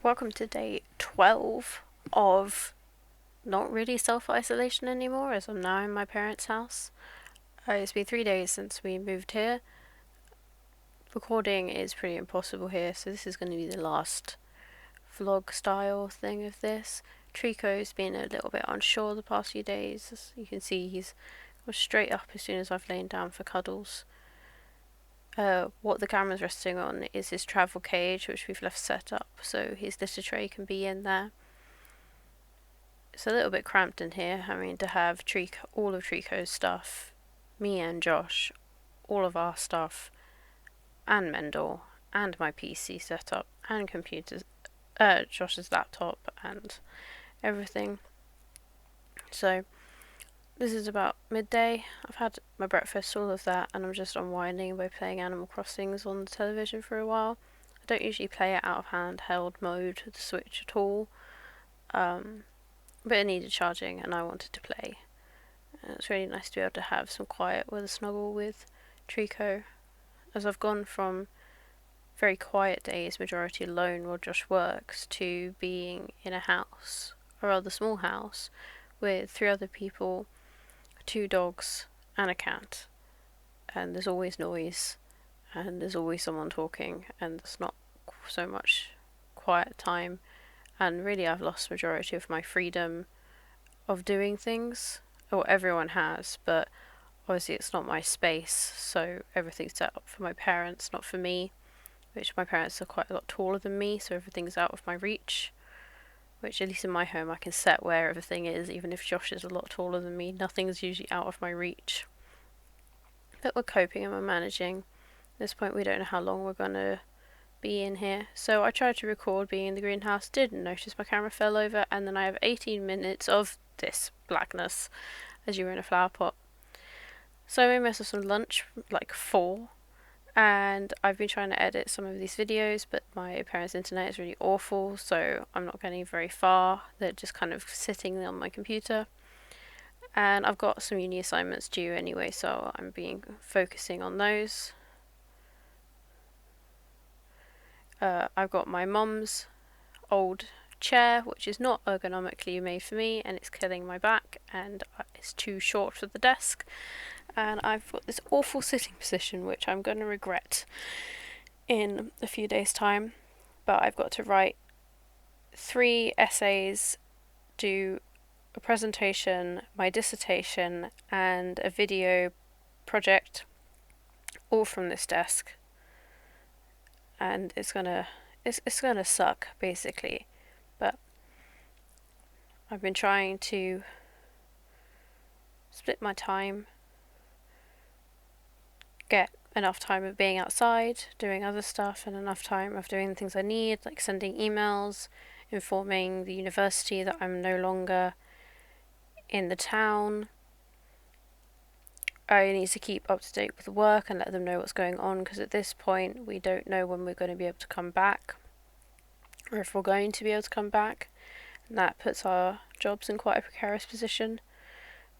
Welcome to day 12 of not really self-isolation anymore, as I'm now in my parents' house. It's been 3 days since we moved here. Recording is pretty impossible here, so this is going to be the last vlog style thing of this. Trico's been a little bit unsure the past few days. As you can see, he's gone straight up as soon as I've lain down for cuddles. What the camera's resting on is his travel cage, which we've left set up so his litter tray can be in there. It's a little bit cramped in here, having to have all of Trico's stuff, me and Josh, all of our stuff, and Mendel, and my PC setup, and computers, Josh's laptop, and everything. So, this is about midday. I've had my breakfast, all of that, and I'm just unwinding by playing Animal Crossings on the television for a while. I don't usually play it out of handheld mode with the Switch at all. But it needed charging and I wanted to play. And it's really nice to be able to have some quiet with a snuggle with Trico, as I've gone from very quiet days, majority alone while Josh works, to being in a house, a rather small house, with 3 other people, 2 dogs and a cat. And there's always noise, and there's always someone talking, and there's not so much quiet time. And really I've lost majority of my freedom of doing things. Well, everyone has, but obviously it's not my space, so everything's set up for my parents, not for me, which my parents are quite a lot taller than me, so everything's out of my reach, which at least in my home I can set where everything is. Even if Josh is a lot taller than me, nothing's usually out of my reach. But we're coping and we're managing. At this point we don't know how long we're going to be in here. So I tried to record being in the greenhouse, didn't notice my camera fell over, and then I have 18 minutes of this blackness as you were in a flower pot. So I made myself some lunch, like 4, and I've been trying to edit some of these videos, but my parents' internet is really awful, so I'm not getting very far. They're just kind of sitting on my computer. And I've got some uni assignments due anyway, so I'm focusing on those. I've got my mum's old chair, which is not ergonomically made for me, and it's killing my back, and it's too short for the desk. And I've got this awful sitting position, which I'm going to regret in a few days' time. But I've got to write 3 essays, do a presentation, my dissertation, and a video project, all from this desk. And it's gonna suck, basically. But I've been trying to split my time, get enough time of being outside, doing other stuff, and enough time of doing the things I need, like sending emails, informing the university that I'm no longer in the town. I need to keep up to date with work and let them know what's going on, because at this point we don't know when we're going to be able to come back, or if we're going to be able to come back, and that puts our jobs in quite a precarious position.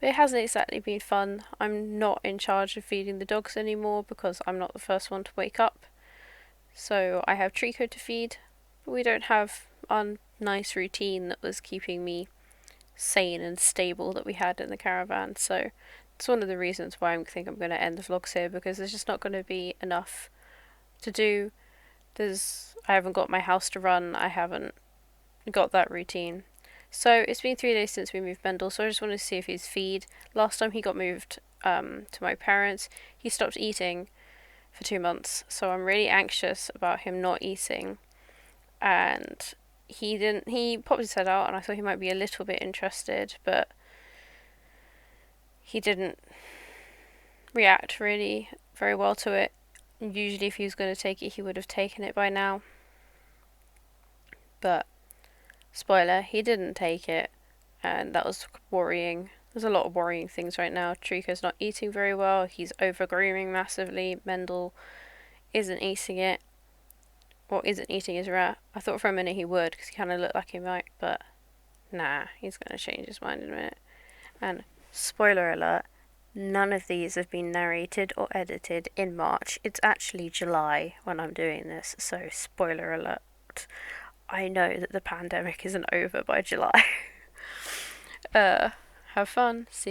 But it hasn't exactly been fun. I'm not in charge of feeding the dogs anymore because I'm not the first one to wake up, so I have Trico to feed, but we don't have our nice routine that was keeping me sane and stable that we had in the caravan. So it's one of the reasons why I think I'm going to end the vlogs here, because there's just not going to be enough to do. I haven't got my house to run, I haven't got that routine. So it's been 3 days since we moved Mendel, so I just wanted to see if he's feed. Last time he got moved to my parents, he stopped eating for 2 months, so I'm really anxious about him not eating. And he popped his head out and I thought he might be a little bit interested, but he didn't react really very well to it. Usually if he was going to take it, he would have taken it by now. But, spoiler, he didn't take it, and that was worrying. There's a lot of worrying things right now. Trico's not eating very well, he's over-grooming massively, Mendel isn't eating it, or isn't eating his rat. I thought for a minute he would, because he kind of looked like he might, but nah, he's going to change his mind in a minute. And spoiler alert, none of these have been narrated or edited in March. It's actually July when I'm doing this, so spoiler alert. I know that the pandemic isn't over by July. uh, have fun. See